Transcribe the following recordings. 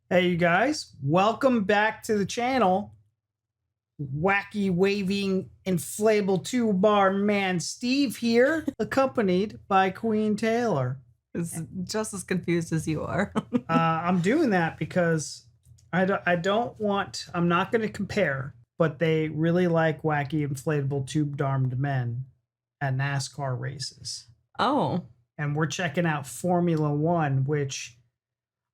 Hey, you guys, welcome back to the channel. Wacky waving inflatable two-bar man Steve here, accompanied by Queen Taylor. Is just as confused as you are. I'm doing that because I'm not going to compare, but they really like wacky inflatable tube-armed men at NASCAR races. Oh. And we're checking out Formula One, which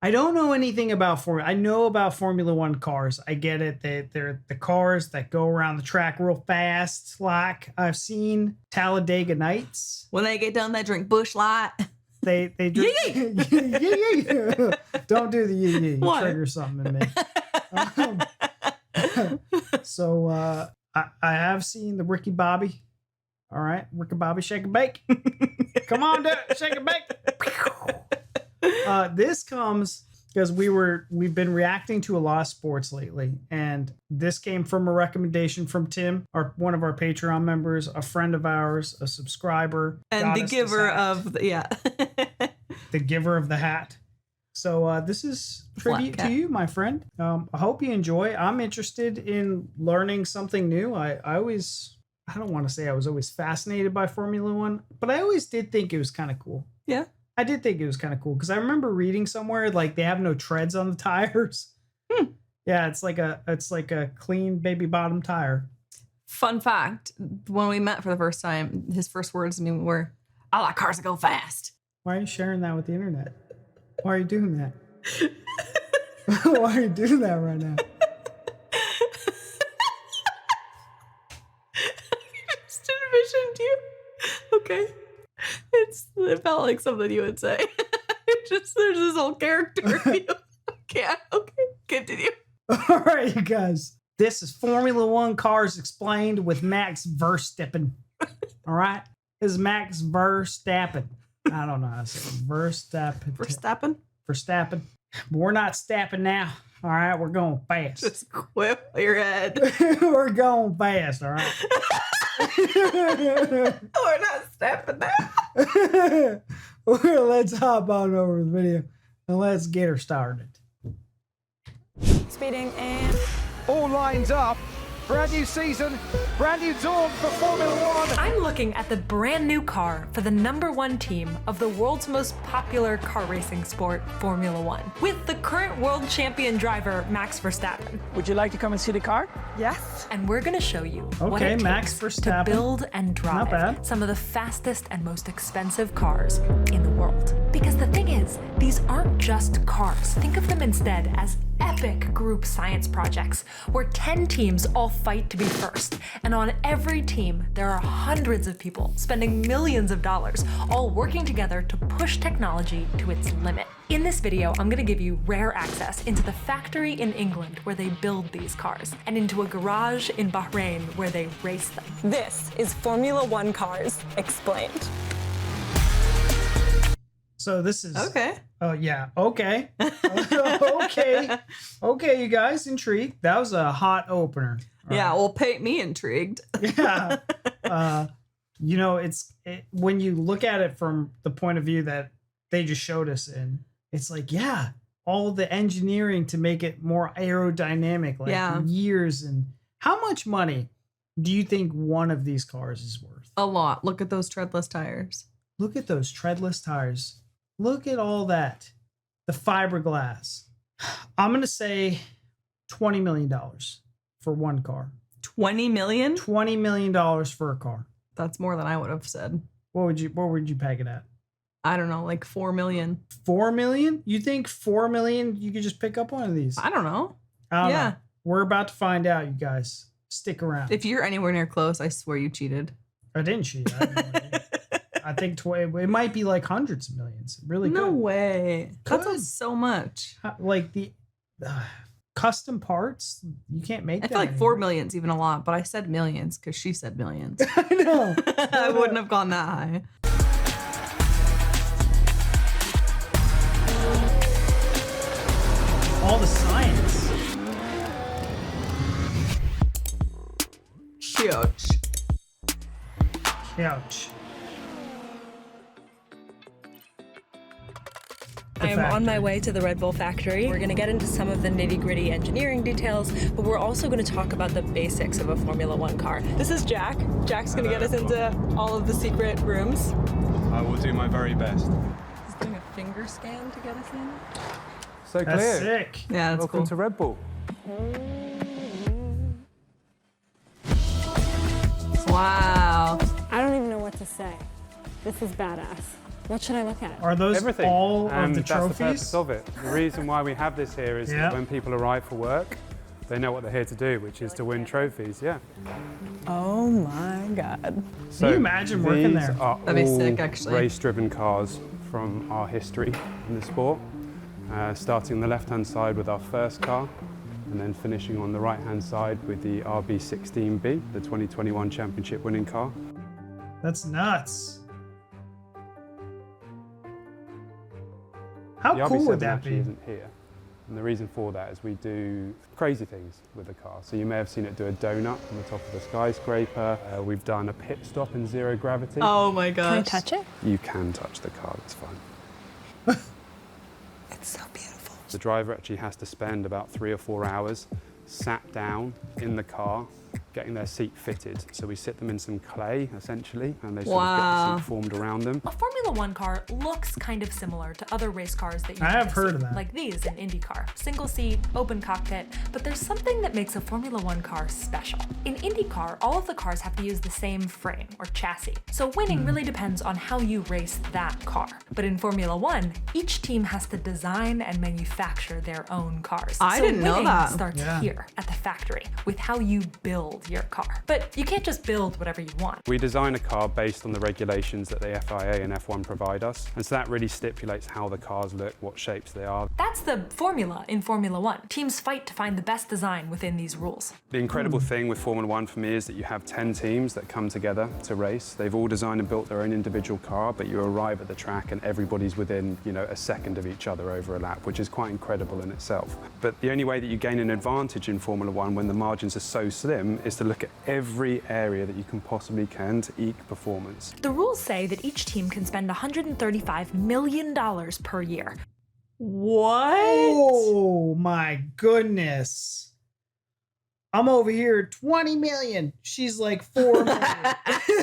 I don't know anything about Formula. I know about Formula One cars. I get it. They're the cars that go around the track real fast. Like I've seen Talladega Nights. When they get done, they drink Busch Light. They drink. Yeah. Don't do the yee. You trigger something in me. So I have seen the Ricky Bobby. All right, Ricky Bobby, shake and bake. Come on, dude, shake and bake. This comes because we've been reacting to a lot of sports lately, and this came from a recommendation from Tim, one of our Patreon members, a friend of ours, a subscriber, and the giver of the giver of the hat. So this is tribute to you, my friend. I hope you enjoy. I'm interested in learning something new. I don't want to say I was always fascinated by Formula One, but I always did think it was kind of cool. Yeah. I did think it was kind of cool because I remember reading somewhere like they have no treads on the tires. Yeah, it's like a clean baby bottom tire. Fun fact: when we met for the first time, his first words to me were, "I like cars that go fast." Why are you sharing that with the internet? Why are you doing that? Why are you doing that right now? I just envisioned you. Okay. It felt like something you would say. There's this whole character. Okay, continue. All right, you guys. This is Formula One Cars Explained with Max Verstappen. All right? This is Max Verstappen. I don't know how to say it. Verstappen. But we're not stapping now. All right? We're going fast. Just whip your head. We're going fast, all right? We're not stepping now. Let's hop on over to the video and let's get her started. Speeding and all lines up. Brand new season, brand new dawn for Formula One. I'm looking at the brand new car for the #1 team of the world's most popular car racing sport, Formula One, with the current world champion driver, Max Verstappen. Would you like to come and see the car? Yes. And we're gonna show you what Okay, it Max takes to Verstappen. build and Not drive bad. some of the fastest and most expensive cars in the world. Because the thing is, these aren't just cars. Think of them instead as epic group science projects where 10 teams all fight to be first. And on every team, there are hundreds of people spending millions of dollars, all working together to push technology to its limit. In this video, I'm gonna give you rare access into the factory in England where they build these cars, and into a garage in Bahrain where they race them. This is Formula One Cars Explained. So this is... Okay. Oh, yeah. Okay. Okay, you guys, intrigued. That was a hot opener. All Yeah, right. well, paint me intrigued. Yeah. When you look at it from the point of view that they just showed us in, it's like, yeah, all the engineering to make it more aerodynamic, like years. And how much money do you think one of these cars is worth? A lot. Look at those treadless tires. Look at those treadless tires. Look at all that. The fiberglass. I'm going to say $20 million for one car. 20 million? $20 million for a car. That's more than I would have said. What would you peg it at? I don't know, like 4 million. 4 million? You think 4 million you could just pick up one of these? I don't know. I don't Yeah. know. We're about to find out, you guys. Stick around. If you're anywhere near close, I swear you cheated. I didn't cheat. I think it might be like hundreds of millions. Really No good. way. Could. That's so much. Like the custom parts, you can't make I that feel like anymore. 4 million's even a lot, but I said millions because she said millions. I know. I wouldn't have gone that high. All the science. Huge. Ouch. I'm on my way to the Red Bull factory. We're going to get into some of the nitty-gritty engineering details, but we're also going to talk about the basics of a Formula One car. This is Jack. Jack's going to get us into all of the secret rooms. I will do my very best. He's doing a finger scan to get us in. So That's clear. sick. Yeah, that's Welcome cool. to Red Bull. Wow. I don't even know what to say. This is badass. What should I look at? Are those Everything. all and of the that's the purpose trophies? of it. The reason why we have this here is Yeah. that when people arrive for work, they know what they're here to do, which is to win trophies. Yeah. Oh my God. So you imagine working these there? Are That'd be all sick, actually. race-driven cars from our history in the sport. Starting on the left-hand side with our first car, and then finishing on the right-hand side with the RB16B, the 2021 championship winning car. That's nuts. How The cool RB7 would that actually be? isn't here. And the reason for that is we do crazy things with the car. So you may have seen it do a donut on the top of the skyscraper. We've done a pit stop in zero gravity. Oh my gosh. Can I touch it? You can touch the car, it's fine. It's so beautiful. The driver actually has to spend about 3 or 4 hours sat down in the car, getting their seat fitted. So we sit them in some clay, essentially, and they sort of get the seat formed around them. A Formula One car looks kind of similar to other race cars that you I might have heard seen, of that. like these in IndyCar. Single seat, open cockpit, but there's something that makes a Formula One car special. In IndyCar, all of the cars have to use the same frame or chassis, so winning really depends on how you race that car. But in Formula One, each team has to design and manufacture their own cars. I So didn't know winning that. starts Yeah. here at the factory with how you build your car. But you can't just build whatever you want. We design a car based on the regulations that the FIA and F1 provide us. And so that really stipulates how the cars look, what shapes they are. That's the formula in Formula One. Teams fight to find the best design within these rules. The incredible thing with Formula One for me is that you have 10 teams that come together to race. They've all designed and built their own individual car, but you arrive at the track and everybody's within, a second of each other over a lap, which is quite incredible in itself. But the only way that you gain an advantage in Formula One when the margins are so slim is to look at every area that you can possibly can to eke performance. The rules say that each team can spend $135 million per year. What? Oh my goodness. I'm over here 20 million. She's like 4 million.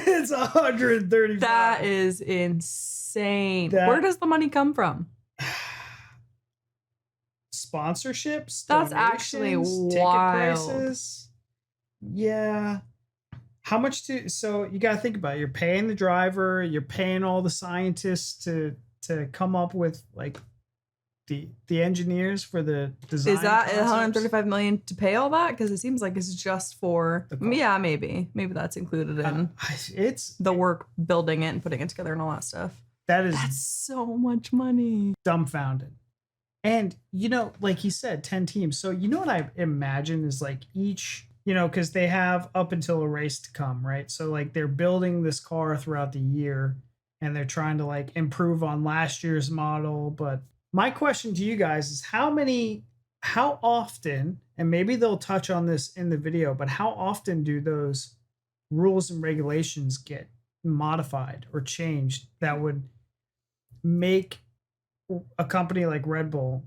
It's 135. That is insane. That- Where does the money come from? Sponsorships. That's actually donations, wild. Ticket prices. Yeah. How much so you got to think about it. You're paying the driver, you're paying all the scientists to come up with like the engineers for the design. Is that concepts. 135 million to pay all that? Because it seems like it's just for The car. yeah, maybe that's included in It's the work building it and putting it together and all that stuff. that is That's so much money. dumbfounded. And like he said, 10 teams. So what I imagine is like each, because they have up until a race to come, right? So like they're building this car throughout the year and they're trying to like improve on last year's model. But my question to you guys is how often, and maybe they'll touch on this in the video, but how often do those rules and regulations get modified or changed that would make a company like Red Bull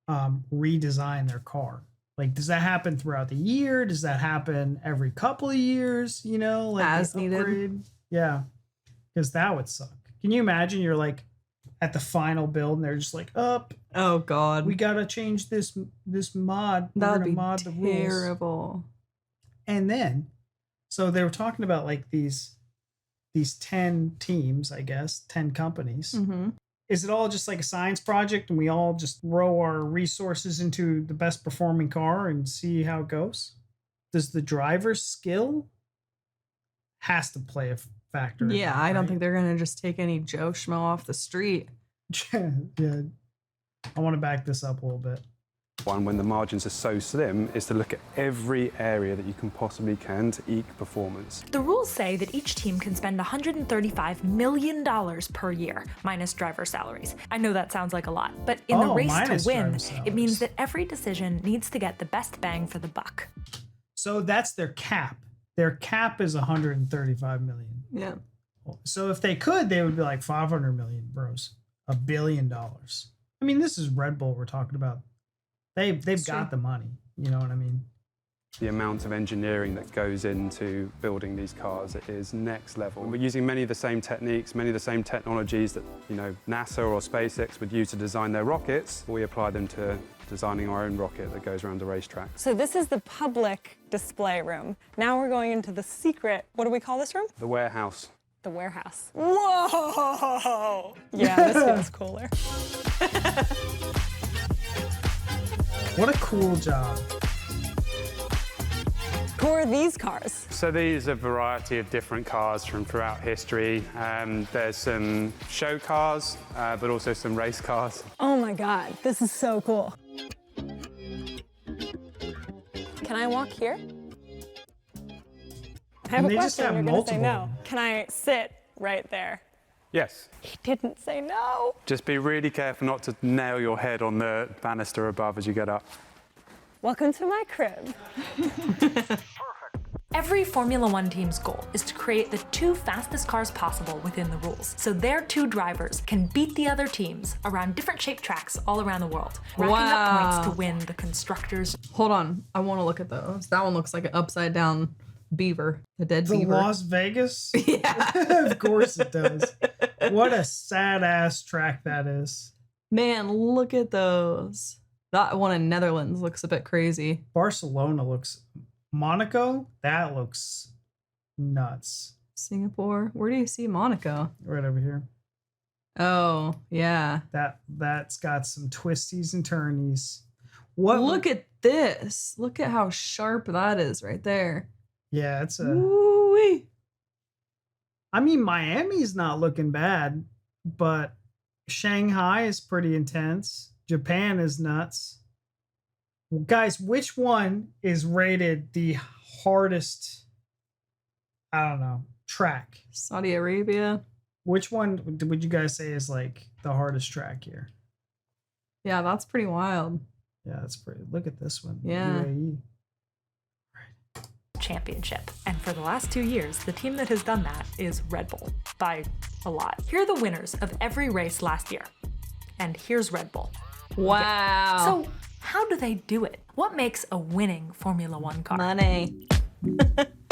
redesign their car? Like, does that happen throughout the year? Does that happen every couple of years? Like As the needed. upgrade? Yeah, because that would suck. Can you imagine you're like at the final build and they're just like, Oh God, we gotta change this mod. We're that would gonna be mod the rules. terrible. And then, so they were talking about like these 10 teams, I guess, 10 companies. Mm-hmm. Is it all just like a science project and we all just throw our resources into the best performing car and see how it goes? Does the driver's skill has to play a factor? in Yeah, that, I don't right? think they're gonna just take any Joe Schmo off the street. Yeah. I want to back this up a little bit. One, when the margins are so slim, is to look at every area that you can possibly can to eke performance. The rules say that each team can spend $135 million per year, minus driver salaries. I know that sounds like a lot, but in the race minus to win, driver it salaries. means that every decision needs to get the best bang for the buck. So that's their cap. Their cap is 135 million. Yeah. So if they could, they would be like 500 million, bros. $1 billion. I mean, this is Red Bull we're talking about. They've got the money. You know what I mean? The amount of engineering that goes into building these cars is next level. We're using many of the same techniques, many of the same technologies that NASA or SpaceX would use to design their rockets. We apply them to designing our own rocket that goes around the racetrack. So this is the public display room. Now we're going into the secret, what do we call this room? The warehouse. The warehouse. Whoa! Yeah, this feels cooler. What a cool job. Who are these cars? So these are a variety of different cars from throughout history. There's some show cars, but also some race cars. Oh my God, this is so cool. Can I walk here? I have a they question, just have you're gonna say multiple. no. Can I sit right there? Yes. He didn't say no. Just be really careful not to nail your head on the banister above as you get up. Welcome to my crib. Every Formula One team's goal is to create the 2 fastest cars possible within the rules, so their 2 drivers can beat the other teams around different shaped tracks all around the world, racking up points to win the constructors. Hold on, I want to look at those. That one looks like an upside down beaver, a dead The beaver. Las Vegas? Yeah. Of course it does. What a sad ass track that is. Man, look at those. That one in Netherlands looks a bit crazy. Barcelona looks. Monaco? That looks nuts. Singapore. Where do you see Monaco? Right over here. Oh, yeah. That's got some twisties and turnies. What? Look at this. Look at how sharp that is right there. Yeah, it's a. Ooh-wee. I mean, Miami's not looking bad, but Shanghai is pretty intense. Japan is nuts. Well, guys, which one is rated the hardest, I don't know, track? Saudi Arabia. Which one would you guys say is like the hardest track here? Yeah, that's pretty wild. Yeah, that's pretty. Look at this one. Yeah. UAE. Championship. And for the last 2 years, the team that has done that is Red Bull, by a lot. Here are the winners of every race last year. And here's Red Bull. Wow. So how do they do it? What makes a winning Formula One car? Money.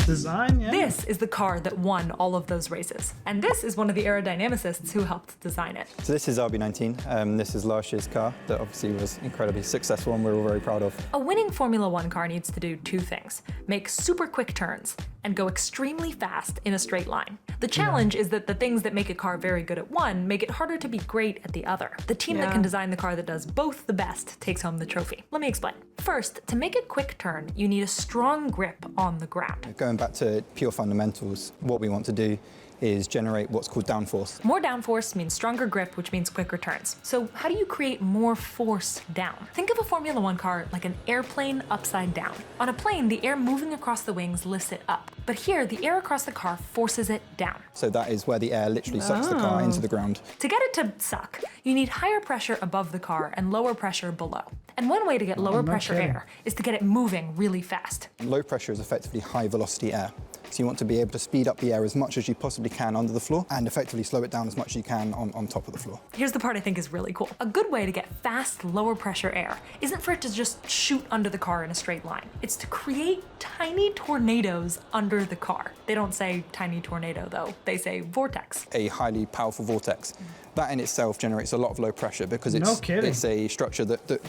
Design, yeah. This is the car that won all of those races. And this is one of the aerodynamicists who helped design it. So this is RB19. This is last year's car that obviously was incredibly successful and we're all very proud of. A winning Formula One car needs to do 2 things: make super quick turns and go extremely fast in a straight line. The challenge is that the things that make a car very good at one make it harder to be great at the other. The team that can design the car that does both the best takes home the trophy. Let me explain. First, to make a quick turn, you need a strong grip on the ground. Going back to pure fundamentals, what we want to do is generate what's called downforce. More downforce means stronger grip, which means quicker turns. So how do you create more force down? Think of a Formula One car like an airplane upside down. On a plane, the air moving across the wings lifts it up. But here, the air across the car forces it down. So that is where the air literally sucks the car into the ground. To get it to suck, you need higher pressure above the car and lower pressure below. And one way to get lower pressure air is to get it moving really fast. Low pressure is effectively high velocity air. So you want to be able to speed up the air as much as you possibly can under the floor and effectively slow it down as much as you can on top of the floor. Here's the part I think is really cool. A good way to get fast, lower pressure air isn't for it to just shoot under the car in a straight line. It's to create tiny tornadoes under the car. They don't say tiny tornado though, they say vortex. A highly powerful vortex. That in itself generates a lot of low pressure because No kidding. it's a structure that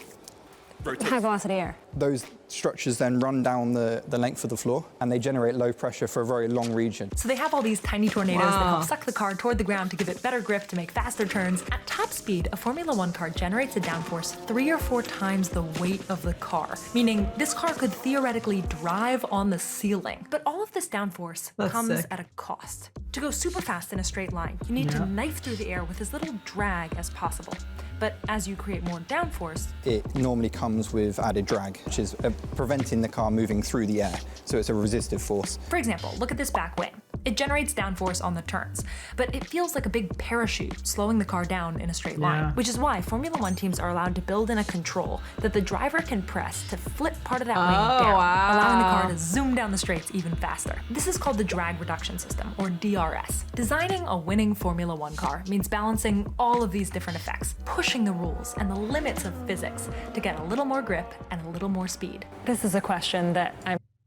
High velocity air. those structures then run down the length of the floor and they generate low pressure for a very long region. So they have all these tiny tornadoes that help suck the car toward the ground to give it better grip to make faster turns. At top speed, a Formula One car generates a downforce 3 or 4 times the weight of the car, meaning this car could theoretically drive on the ceiling. But all of this downforce comes sick. at a cost. To go super fast in a straight line, you need to knife through the air with as little drag as possible. But as you create more downforce, It normally comes with added drag, which is preventing the car moving through the air. So it's a resistive force. for example, look at this back wing. It generates downforce on the turns, but it feels like a big parachute slowing the car down in a straight line, which is why Formula One teams are allowed to build in a control that the driver can press to flip part of that wing down, allowing the car to zoom down the straights even faster. This is called the drag reduction system, or DRS. Designing a winning Formula One car means balancing all of these different effects, pushing the rules and the limits of physics to get a little more grip and a little more speed. This is a question that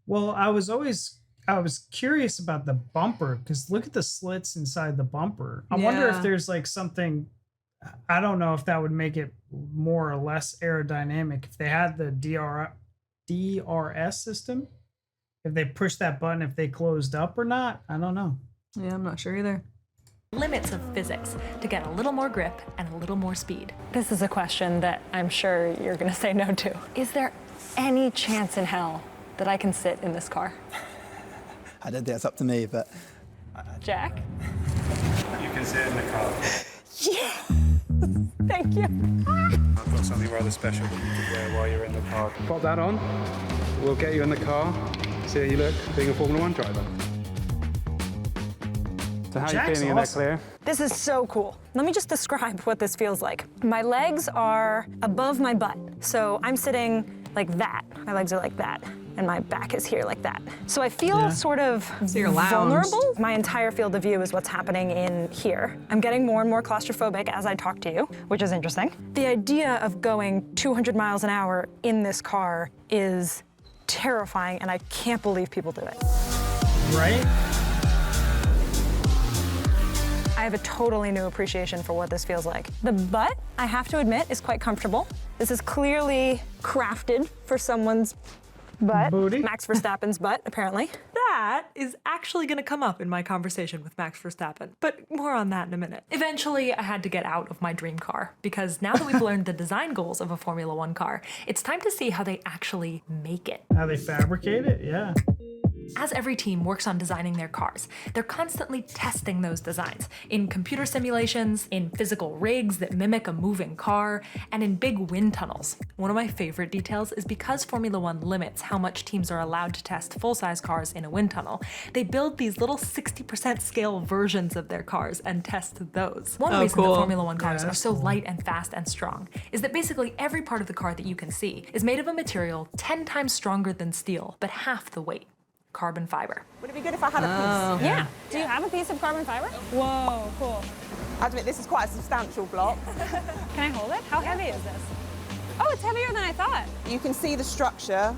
Well, I was curious about the bumper, because look at the slits inside the bumper. I wonder if there's like something, I don't know if that would make it more or less aerodynamic. If they had the DRS system, if they pushed that button, if they closed up or not, I don't know. Yeah, I'm not sure either. Limits of physics to get a little more grip and a little more speed. This is a question that I'm sure you're going to say no to. Is there any chance in hell that I can sit in this car? I don't think it's up to me, but... Jack? You can sit in the car. Yeah! Thank you. I've got something rather special that you can wear while you're in the car. Pop that on. We'll get you in the car. See how you look being a Formula One driver. So how are you feeling in that, Claire? This is so cool. Let me just describe what this feels like. My legs are above my butt, so I'm sitting like that. My legs are like that, and my back is here like that. So I feel sort of vulnerable. My entire field of view is what's happening in here. I'm getting more and more claustrophobic as I talk to you, which is interesting. The idea of going 200 miles an hour in this car is terrifying, and I can't believe people do it. Right? I have a totally new appreciation for what this feels like. The butt, I have to admit, is quite comfortable. This is clearly crafted for someone's butt. Booty. Max Verstappen's butt, apparently. That is actually going to come up in my conversation with Max Verstappen, but more on that in a minute. Eventually, I had to get out of my dream car, because now that we've learned the design goals of a Formula One car, it's time to see how they actually make it. How they fabricate it, yeah. As every team works on designing their cars, they're constantly testing those designs in computer simulations, in physical rigs that mimic a moving car, and in big wind tunnels. One of my favorite details is because Formula One limits how much teams are allowed to test full-size cars in a wind tunnel, they build these little 60% scale versions of their cars and test those. One reason that Formula One cars are so light and fast and strong is that basically every part of the car that you can see is made of a material 10 times stronger than steel, but half the weight. Carbon fiber. Would it be good if I had a piece? Yeah. Do you have a piece of carbon fiber? Whoa, cool. I admit this is quite a substantial block. Can I hold it? How heavy is this? Oh, it's heavier than I thought. You can see the structure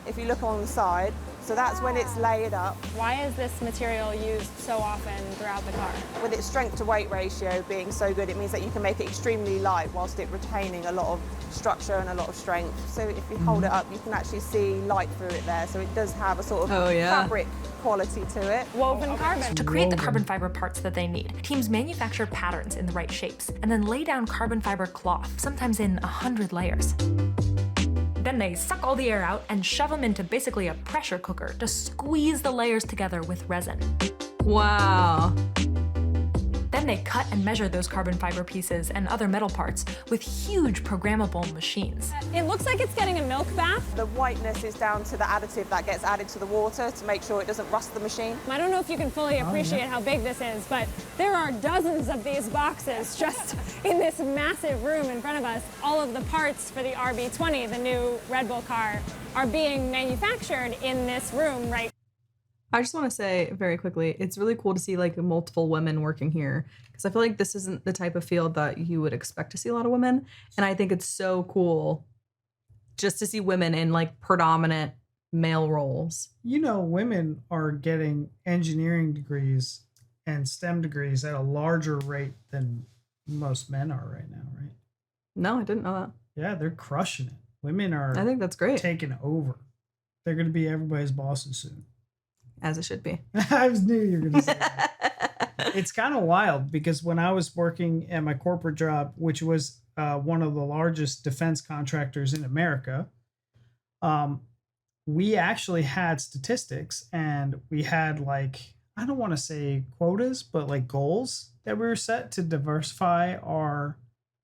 if you look on the side. So that's when it's layered up. Why is this material used so often throughout the car? With its strength to weight ratio being so good, it means that you can make it extremely light whilst it retaining a lot of structure and a lot of strength. So if you hold it up, you can actually see light through it there. So it does have a sort of fabric quality to it. Woven carbon. To create the carbon fiber parts that they need, teams manufacture patterns in the right shapes and then lay down carbon fiber cloth, sometimes in 100 layers. Then they suck all the air out and shove them into basically a pressure cooker to squeeze the layers together with resin. Wow. Then they cut and measure those carbon fiber pieces and other metal parts with huge programmable machines. It looks like it's getting a milk bath. The whiteness is down to the additive that gets added to the water to make sure it doesn't rust the machine. I don't know if you can fully appreciate how big this is, but there are dozens of these boxes just in this massive room in front of us. All of the parts for the RB20, the new Red Bull car, are being manufactured in this room right. I just want to say very quickly, it's really cool to see like multiple women working here, because I feel like this isn't the type of field that you would expect to see a lot of women. And I think it's so cool just to see women in like predominant male roles. You know, women are getting engineering degrees and STEM degrees at a larger rate than most men are right now, right? No, I didn't know that. Yeah, they're crushing it. Women are I think that's great. taking over. They're going to be everybody's bosses soon. As it should be. I knew you were going to say that. It's kind of wild because when I was working at my corporate job, which was one of the largest defense contractors in America, we actually had statistics and we had like, I don't want to say quotas, but like goals that we were set to diversify our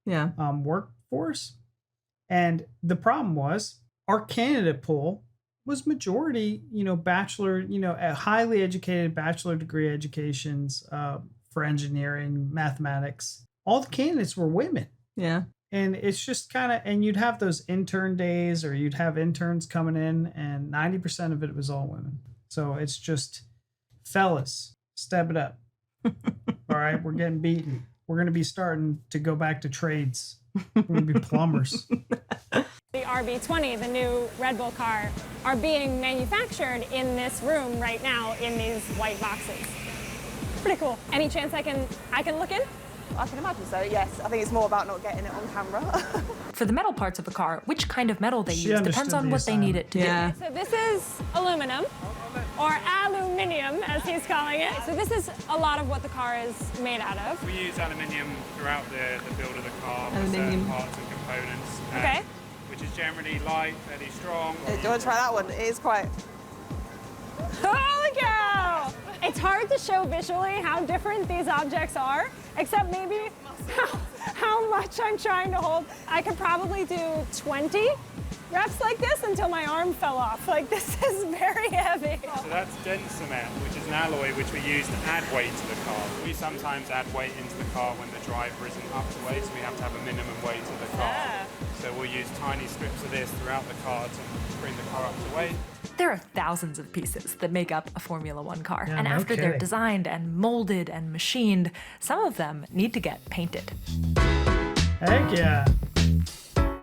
workforce. And the problem was our candidate pool was majority, bachelor, highly educated bachelor degree educations for engineering, mathematics. All the candidates were women. Yeah. And it's just kind of, and you'd have those intern days or you'd have interns coming in and 90% of it was all women. So it's just, fellas, step it up. All right, we're getting beaten. We're going to be starting to go back to trades. We're going to be plumbers. The RB20, the new Red Bull car, are being manufactured in this room right now in these white boxes. Pretty cool. Any chance I can look in? I can imagine so, yes. I think it's more about not getting it on camera. For the metal parts of a car, which kind of metal they use depends on what they need it to do. So this is aluminum, or aluminium, as he's calling it. So this is a lot of what the car is made out of. We use aluminium throughout the build of the car for Aluminium. certain parts and components. Okay. Which is generally light, fairly strong. Do you want to try that one? It is quite... Holy cow! It's hard to show visually how different these objects are, except maybe how much I'm trying to hold. I could probably do 20 reps like this until my arm fell off. Like, this is very heavy. So that's dense cement, which is an alloy which we use to add weight to the car. We sometimes add weight into the car when the driver isn't up to weight, so we have to have a minimum weight of the car. Yeah. So we'll use tiny strips of this throughout the car to bring the car up to weight. There are thousands of pieces that make up a Formula One car, Yeah, and no after they're kidding. designed and molded and machined, some of them need to get painted. Heck yeah.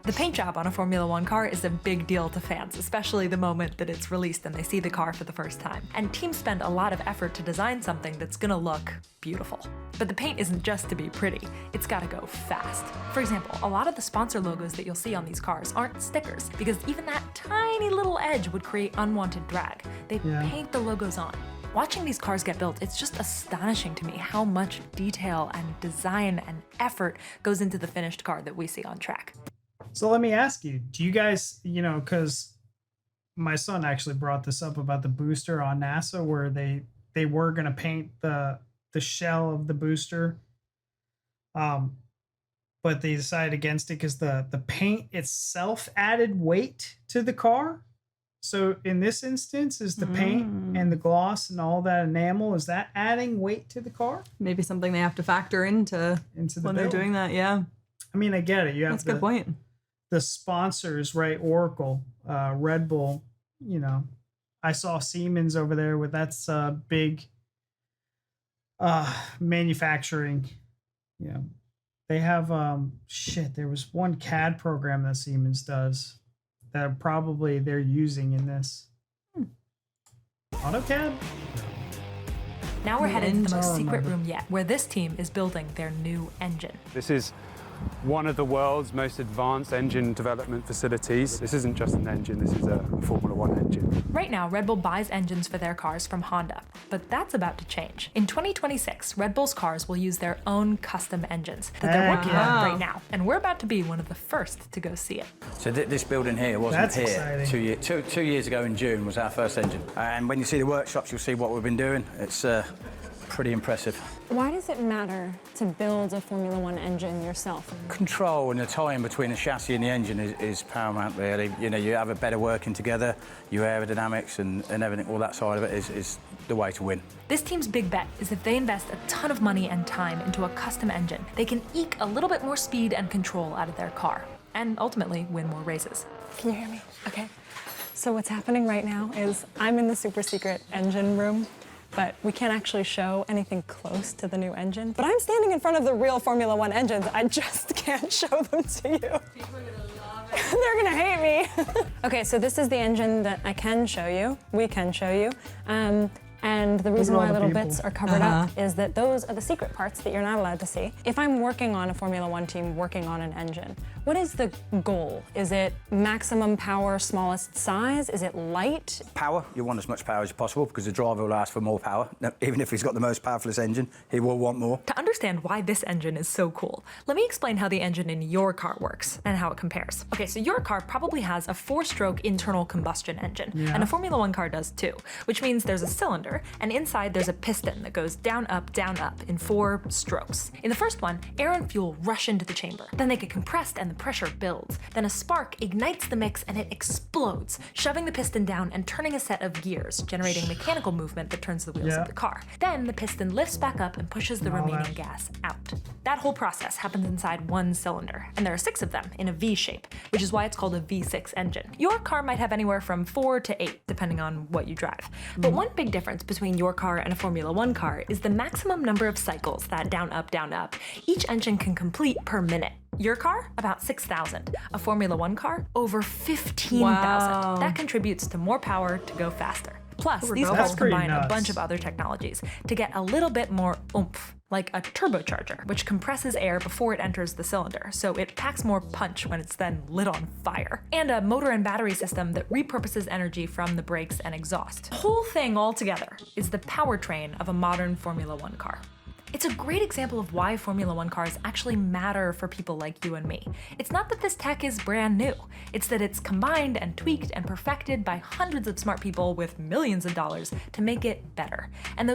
The paint job on a Formula One car is a big deal to fans, especially the moment that it's released and they see the car for the first time. And teams spend a lot of effort to design something that's gonna look beautiful. But the paint isn't just to be pretty, it's gotta go fast. For example, a lot of the sponsor logos that you'll see on these cars aren't stickers, because even that tiny little edge would create unwanted drag. They paint the logos on. Watching these cars get built, it's just astonishing to me how much detail and design and effort goes into the finished car that we see on track. So let me ask you, do you guys, because my son actually brought this up about the booster on NASA, where they were going to paint the shell of the booster, but they decided against it because the paint itself added weight to the car. So in this instance, is the paint and the gloss and all that enamel, is that adding weight to the car? Maybe something they have to factor into the when build. they're doing that. Yeah, I mean, I get it. You have that's a good point. the sponsors, right? Oracle, Red Bull, I saw Siemens over there with that's big manufacturing. They have there was one CAD program that Siemens does that probably they're using in this. AutoCAD? Now we're headed to the most secret room yet, where this team is building their new engine. This is one of the world's most advanced engine development facilities. This isn't just an engine, this is a Formula One engine. Right now, Red Bull buys engines for their cars from Honda, but that's about to change. In 2026, Red Bull's cars will use their own custom engines that they're working on right now, and we're about to be one of the first to go see it. So this building here wasn't That's here exciting. two years ago in June was our first engine. And when you see the workshops, you'll see what we've been doing. It's pretty impressive. Why does it matter to build a Formula One engine yourself? Control and the tie-in between the chassis and the engine is paramount, really. You have a better working together, your aerodynamics and everything, all that side of it is the way to win. This team's big bet is if they invest a ton of money and time into a custom engine, they can eke a little bit more speed and control out of their car, and ultimately win more races. Can you hear me? Okay. So what's happening right now is I'm in the super secret engine room, but we can't actually show anything close to the new engine. But I'm standing in front of the real Formula One engines. I just can't show them to you. People are gonna love it. They're gonna hate me. Okay, so this is the engine that I can show you. We can show you. And the reason why little bits are covered up is that those are the secret parts that you're not allowed to see. If I'm working on a Formula One team, working on an engine, what is the goal? Is it maximum power, smallest size? Is it light? Power, you want as much power as possible because the driver will ask for more power. Now, even if he's got the most powerful engine, he will want more. To understand why this engine is so cool, let me explain how the engine in your car works and how it compares. Okay, so your car probably has a 4-stroke internal combustion engine, and a Formula One car does too, which means there's a cylinder cylinder, and inside there's a piston that goes down, up in 4 strokes. In the first one, air and fuel rush into the chamber. Then they get compressed and the pressure builds. Then a spark ignites the mix and it explodes, shoving the piston down and turning a set of gears, generating mechanical movement that turns the wheels of the car. Then the piston lifts back up and pushes the remaining gas out. That whole process happens inside one cylinder, and there are 6 of them in a V shape, which is why it's called a V6 engine. Your car might have anywhere from 4 to 8, depending on what you drive. But one big difference between your car and a Formula 1 car is the maximum number of cycles, that down, up, each engine can complete per minute. Your car, about 6,000. A Formula 1 car, over 15,000. Wow. That contributes to more power to go faster. Plus, these That's cars combine nuts. a bunch of other technologies to get a little bit more oomph, like a turbocharger, which compresses air before it enters the cylinder, so it packs more punch when it's then lit on fire. And a motor and battery system that repurposes energy from the brakes and exhaust. The whole thing altogether is the powertrain of a modern Formula 1 car. It's a great example of why Formula 1 cars actually matter for people like you and me. It's not that this tech is brand new. It's that it's combined and tweaked and perfected by hundreds of smart people with millions of dollars to make it better. And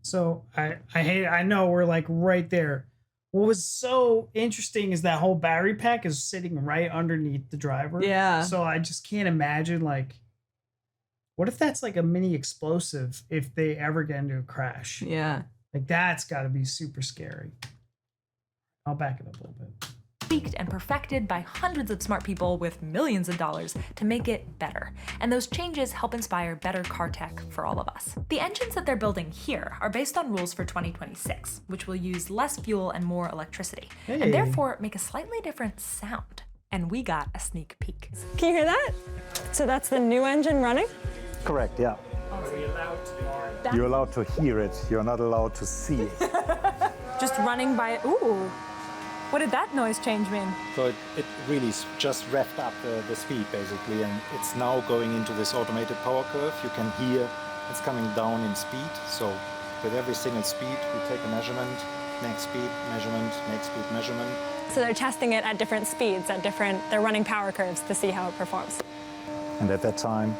So I know we're like right there. What was so interesting is that whole battery pack is sitting right underneath the driver. Yeah. So I just can't imagine, like, what if that's like a mini explosive if they ever get into a crash? Yeah. Like, that's got to be super scary. I'll back it up a little bit. Tweaked and perfected by hundreds of smart people with millions of dollars to make it better. And those changes help inspire better car tech for all of us. The engines that they're building here are based on rules for 2026, which will use less fuel and more electricity, and therefore make a slightly different sound. And we got a sneak peek. Can you hear that? So that's the new engine running? Correct, yeah. You're allowed to hear it. You're not allowed to see it. Just running by, ooh. What did that noise change mean? So it really just revved up the speed, basically, and it's now going into this automated power curve. You can hear it's coming down in speed. So with every single speed, we take a measurement, next speed, measurement, next speed, measurement. So they're testing it at different speeds, they're running power curves to see how it performs. And at that time,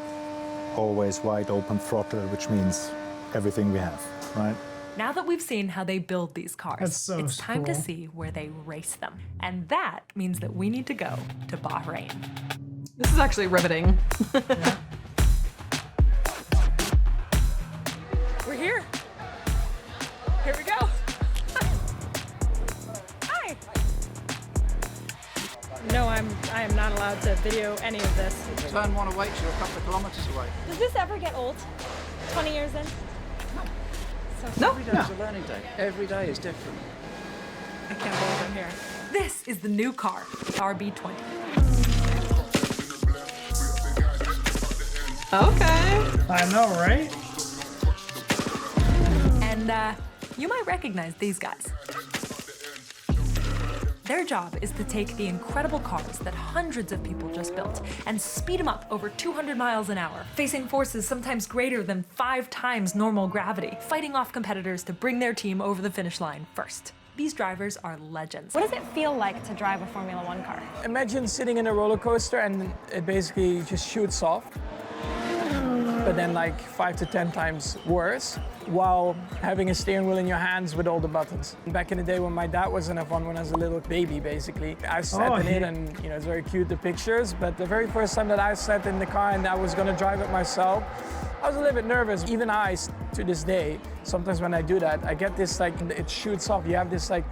always wide open throttle, which means everything we have, right? Now that we've seen how they build these cars, it's time to see where they race them. And that means that we need to go to Bahrain. This is actually riveting. We're here. Here we go. Hi. No, I am not allowed to video any of this. Turn one away, so you're a couple of kilometers away. Does this ever get old? 20 years in? No. Every day is a learning day. Every day is different. I can't believe I'm here. This is the new car, RB20. Okay. I know, right? And you might recognize these guys. Their job is to take the incredible cars that hundreds of people just built and speed them up over 200 miles an hour, facing forces sometimes greater than 5 times normal gravity, fighting off competitors to bring their team over the finish line first. These drivers are legends. What does it feel like to drive a Formula 1 car? Imagine sitting in a roller coaster and it basically just shoots off, but then like 5 to 10 times worse, while having a steering wheel in your hands with all the buttons. Back in the day when my dad was in F1 when I was a little baby, basically, I sat in it and it's very cute, the pictures, but the very first time that I sat in the car and I was gonna drive it myself, I was a little bit nervous. Even I, to this day, sometimes when I do that, I get this like, it shoots off. You have this kind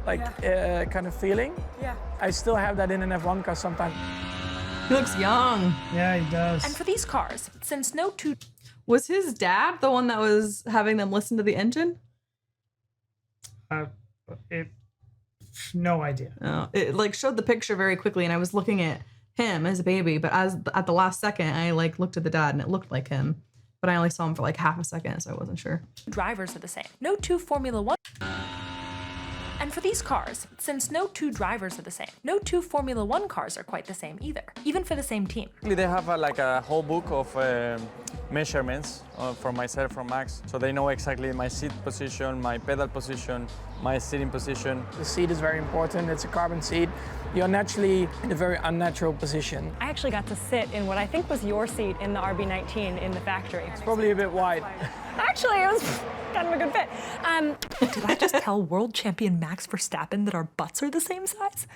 of feeling. Yeah. I still have that in an F1 car sometimes. He looks young. Yeah, he does. And for these cars, since no two... Was his dad the one that was having them listen to the engine? No idea. Oh, it like showed the picture very quickly, and I was looking at him as a baby, but at the last second, I like looked at the dad, and it looked like him, but I only saw him for like half a second, so I wasn't sure. Drivers are the same. No 2 Formula 1... And for these cars, since no 2 drivers are the same, no 2 Formula 1 cars are quite the same either, even for the same team. They have like a whole book of measurements for myself from Max, so they know exactly my seat position, my pedal position, my steering position. The seat is very important. It's a carbon seat. You're naturally in a very unnatural position. I actually got to sit in what I think was your seat in the RB19 in the factory. It's probably a bit wide. Actually, it was kind of a good fit. Did I just tell world champion Max Verstappen that our butts are the same size?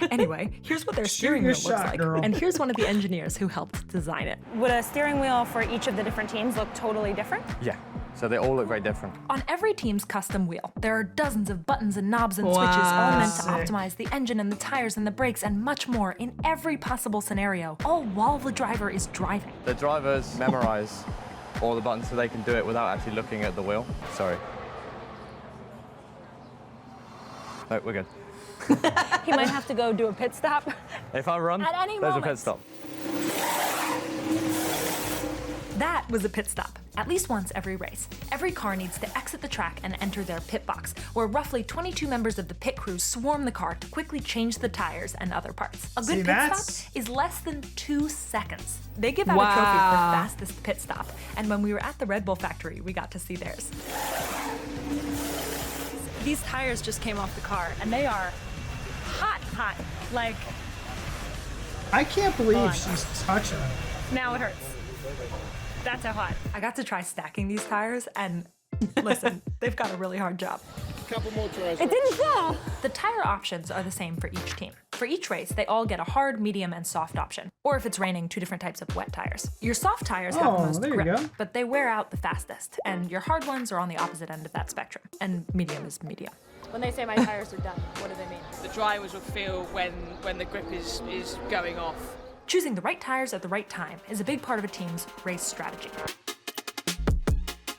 Anyway, here's what their steering wheel looks like. And here's one of the engineers who helped design it. Would a steering wheel for each of the different teams look totally different? Yeah, so they all look very different. On every team's custom wheel, there are dozens of buttons and knobs and switches, all meant to optimize the engine and the tires and the brakes and much more in every possible scenario, all while the driver is driving. The drivers memorize all the buttons so they can do it without actually looking at the wheel. Sorry. No, we're good. He might have to go do a pit stop. If I run, At any there's moment. a pit stop. That was a pit stop, at least once every race. Every car needs to exit the track and enter their pit box, where roughly 22 members of the pit crew swarm the car to quickly change the tires and other parts. A good pit stop is less than 2 seconds. They give out a trophy for fastest pit stop, and when we were at the Red Bull factory, we got to see theirs. These tires just came off the car, and they are hot. Like, I can't believe she's touching it. now it hurts. That's how hot. I got to try stacking these tires, and listen, they've got a really hard job. Couple more tries. It didn't fall. The tire options are the same for each team. For each race, they all get a hard, medium, and soft option. Or if it's raining, 2 different types of wet tires. Your soft tires have the most grip, but they wear out the fastest. And your hard ones are on the opposite end of that spectrum. And medium is medium. When they say my tires are done, what do they mean? The drivers will feel when the grip is going off. Choosing the right tires at the right time is a big part of a team's race strategy.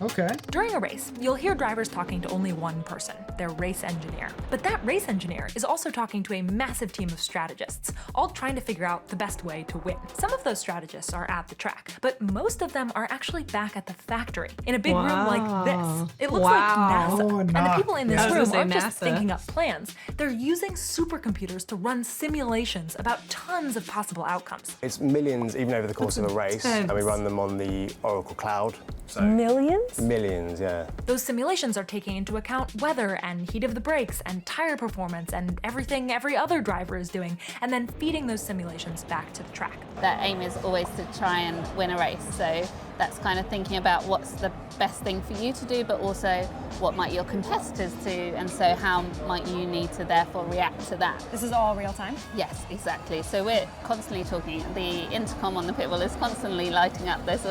Okay. During a race, you'll hear drivers talking to only one person, their race engineer. But that race engineer is also talking to a massive team of strategists, all trying to figure out the best way to win. Some of those strategists are at the track, but most of them are actually back at the factory, in a big room like this. It looks like NASA. And the people in this room aren't just thinking up plans. They're using supercomputers to run simulations about tons of possible outcomes. It's millions, even over the course of a race, and we run them on the Oracle Cloud. So Millions? Millions, yeah. Those simulations are taking into account weather and heat of the brakes and tire performance and everything every other driver is doing, and then feeding those simulations back to the track. Their aim is always to try and win a race, so that's kind of thinking about what's the best thing for you to do, but also what might your competitors do, and so how might you need to therefore react to that. This is all real time? Yes, exactly. So we're constantly talking. The intercom on the pit wall is constantly lighting up. There's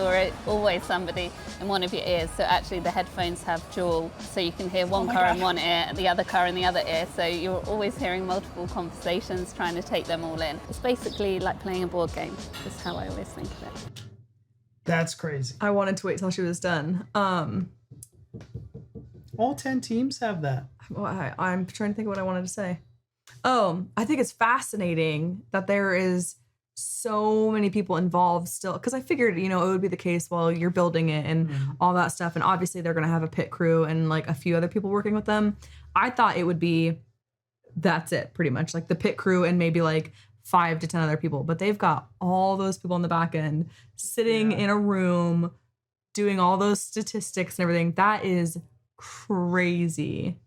always somebody in one of your ears. So actually the headphones have dual, so you can hear one car in one ear, the other car in the other ear. So you're always hearing multiple conversations, trying to take them all in. It's basically like playing a board game. That's how I always think of it. That's crazy. I wanted to wait till she was done. All 10 teams have that. Well, I'm trying to think of what I wanted to say. Oh, I think it's fascinating that there is so many people involved still, because I figured, it would be the case while you're building it and all that stuff. And obviously they're going to have a pit crew and like a few other people working with them. I thought it would be, that's it pretty much, like the pit crew and maybe like 5 to 10 other people, but they've got all those people on the back end sitting in a room doing all those statistics and everything. That is crazy.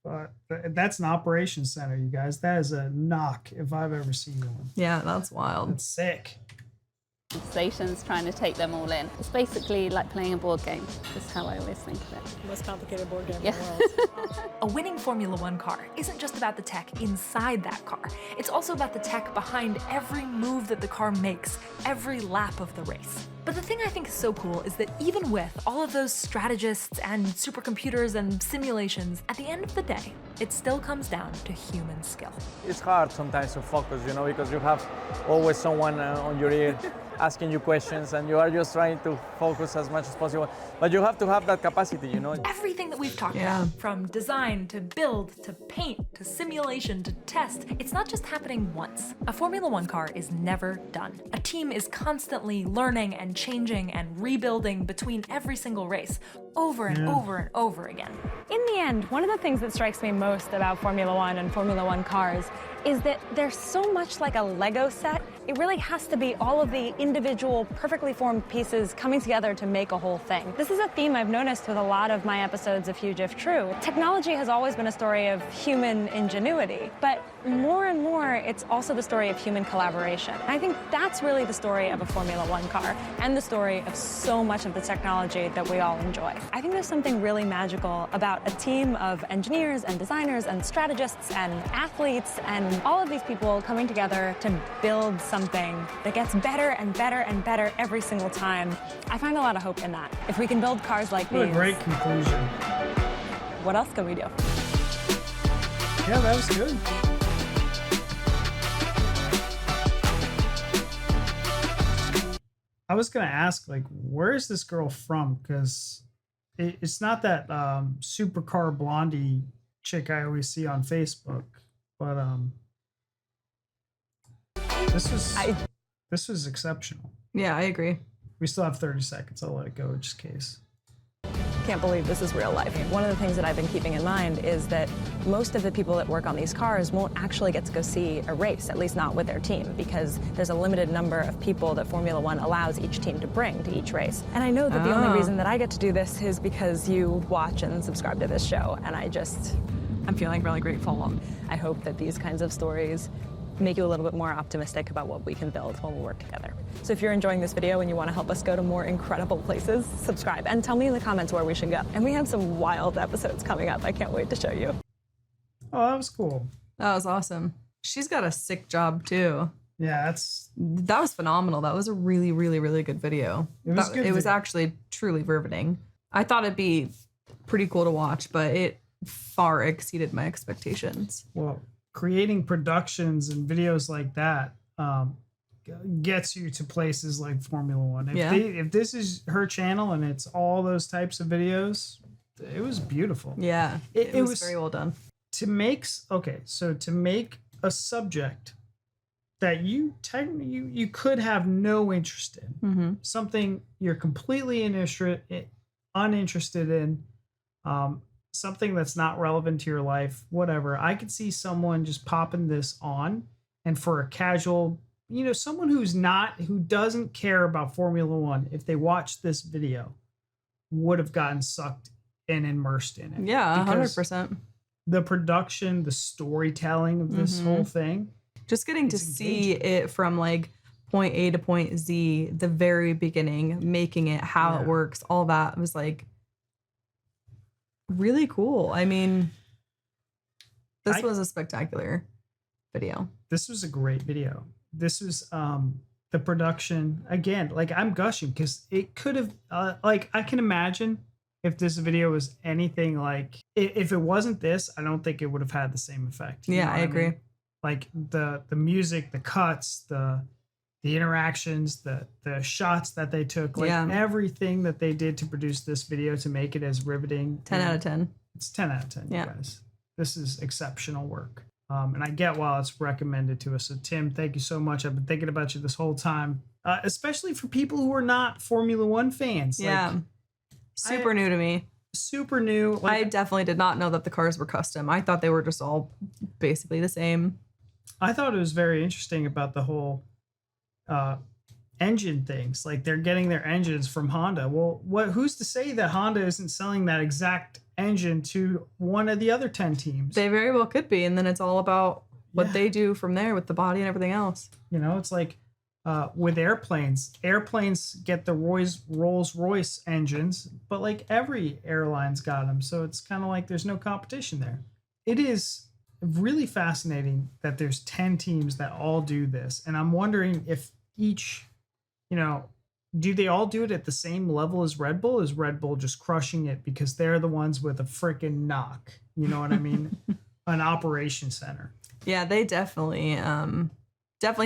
But that's an operations center, you guys. That is a knock if I've ever seen one. Yeah, that's wild. It's sick. Conversations, trying to take them all in. It's basically like playing a board game. That's how I always think of it. Most complicated board game in the world. A winning Formula One car isn't just about the tech inside that car. It's also about the tech behind every move that the car makes, every lap of the race. But the thing I think is so cool is that even with all of those strategists and supercomputers and simulations, at the end of the day, it still comes down to human skill. It's hard sometimes to focus, because you have always someone on your ear asking you questions, and you are just trying to focus as much as possible. But you have to have that capacity, Everything that we've talked about, from design to build to paint to simulation to test, it's not just happening once. A Formula One car is never done. A team is constantly learning and changing and rebuilding between every single race, over and over and over again. In the end, one of the things that strikes me most about Formula One and Formula One cars is that they're so much like a Lego set it really has to be all of the individual, perfectly formed pieces coming together to make a whole thing. This is a theme I've noticed with a lot of my episodes of Huge If True. Technology has always been a story of human ingenuity, but more and more, it's also the story of human collaboration. I think that's really the story of a Formula One car and the story of so much of the technology that we all enjoy. I think there's something really magical about a team of engineers and designers and strategists and athletes and all of these people coming together to build something that gets better and better and better every single time. I find a lot of hope in that. If we can build cars like these... What a great conclusion. What else can we do? Yeah, that was good. I was gonna ask, like, where is this girl from? Because it's not that supercar blondie chick I always see on Facebook, but this was exceptional. Yeah, I agree. We still have 30 seconds. I'll let it go just in case. Can't believe this is real life. One of the things that I've been keeping in mind is that most of the people that work on these cars won't actually get to go see a race, at least not with their team, because there's a limited number of people that Formula One allows each team to bring to each race. And I know that the only reason that I get to do this is because you watch and subscribe to this show, and I'm feeling really grateful. I hope that these kinds of stories make you a little bit more optimistic about what we can build when we work together. So if you're enjoying this video and you want to help us go to more incredible places, subscribe and tell me in the comments where we should go. And we have some wild episodes coming up. I can't wait to show you. Oh, that was cool. That was awesome. She's got a sick job too. Yeah, that was phenomenal. That was a really, really, really good video. It was actually truly riveting. I thought it'd be pretty cool to watch, but it far exceeded my expectations. Well, creating productions and videos like that gets you to places like Formula One. If this is her channel and it's all those types of videos, it was beautiful. Yeah, it was very well done. To make a subject that you could have no interest in, something you're completely uninterested in, something that's not relevant to your life, whatever. I could see someone just popping this on, and for a casual, someone who doesn't care about Formula One, if they watch this video, would have gotten sucked and immersed in it. Yeah, 100%. The production, the storytelling of this whole thing. Just getting to see it from like point A to point Z, the very beginning, making it, how it works, all that was like really cool. I mean, this was a spectacular video. This was a great video. This was the production, again, like I'm gushing because it could have like I can imagine if this video was anything like, if it wasn't this, I don't think it would have had the same effect. Yeah, I agree. Like the music, the cuts, the interactions, the shots that they took, like everything that they did to produce this video to make it as riveting. 10 out of 10. It's 10 out of 10, you guys. This is exceptional work. And I get why it's recommended to us. So Tim, thank you so much. I've been thinking about you this whole time, especially for people who are not Formula One fans. Yeah. Like, super new to me. Super new. Like, I definitely did not know that the cars were custom. I thought they were just all basically the same. I thought it was very interesting about the whole engine things. Like they're getting their engines from Honda. Well, who's to say that Honda isn't selling that exact engine to one of the other 10 teams? They very well could be. And then it's all about what they do from there with the body and everything else. It's like with airplanes get the Rolls-Royce engines, but like every airline's got them. So it's kind of like there's no competition there. It is really fascinating that there's 10 teams that all do this. And I'm wondering if each, do they all do it at the same level as Red Bull? Is Red Bull just crushing it because they're the ones with a freaking knock? You know what I mean? An operation center. Yeah, they definitely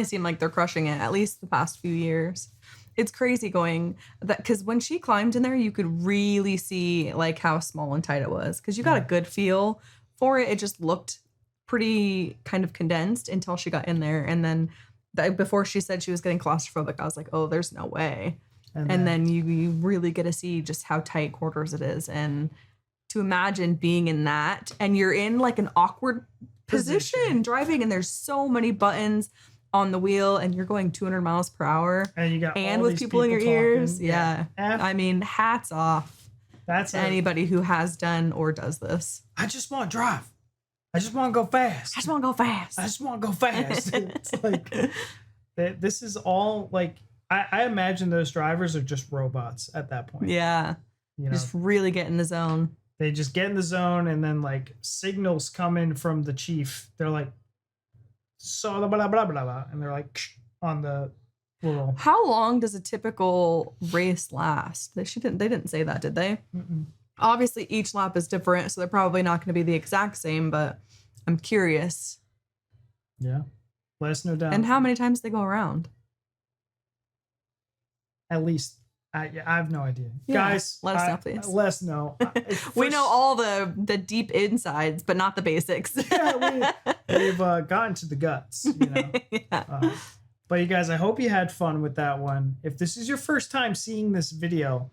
seem like they're crushing it, at least the past few years. It's crazy going that, because when she climbed in there, you could really see like how small and tight it was, because you got a good feel for it. It just looked pretty kind of condensed until she got in there. And then before she said she was getting claustrophobic, I was like, oh, there's no way. And then you really get to see just how tight quarters it is. And to imagine being in that, and you're in like an awkward position driving, and there's so many buttons on the wheel and you're going 200 miles per hour and you got and all with these people in your ears. talking. Yeah. I mean, hats off to anybody who has done or does this. I just want to drive. I just want to go fast. I just want to go fast. I just want to go fast. It's like, this is all like, I imagine those drivers are just robots at that point. Yeah. You know, just really get in the zone. They just get in the zone and then like signals come in from the chief. They're like, so blah, blah, blah, blah, blah. And they're like on the little. How long does a typical race last? They didn't say that, did they? Mm-mm. Obviously, each lap is different, so they're probably not going to be the exact same, but I'm curious. Yeah. Let us know down. And how many times they go around? At least, I have no idea. Yeah, Guys, let us know, please. Let us know. We know all the deep insides, but not the basics. Yeah, we've gotten to the guts, you know. Yeah. But you guys, I hope you had fun with that one. If this is your first time seeing this video,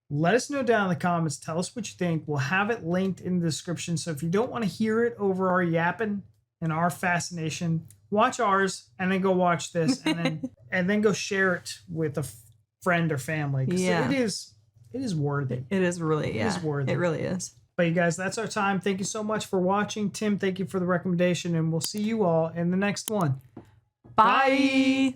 let us know down in the comments. Tell us what you think. We'll have it linked in the description. So if you don't want to hear it over our yapping and our fascination, watch ours and then go watch this and then go share it with a friend or family. Yeah. It is worthy. It is really, yeah. It is worthy. It really is. But you guys, that's our time. Thank you so much for watching. Tim, thank you for the recommendation, and we'll see you all in the next one. Bye.